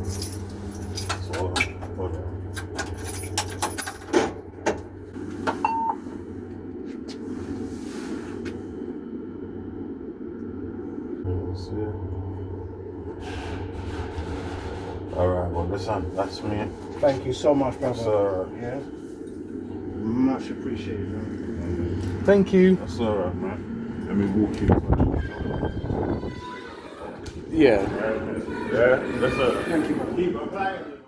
So, hold on. See. All right, well, listen, that's me. Thank you so much, brother. That's all right. Yeah. Much appreciated, man. Thank you. That's all right, man. Let me walk you. Yeah. Yeah, that's all right. Thank you, brother. Keep applying.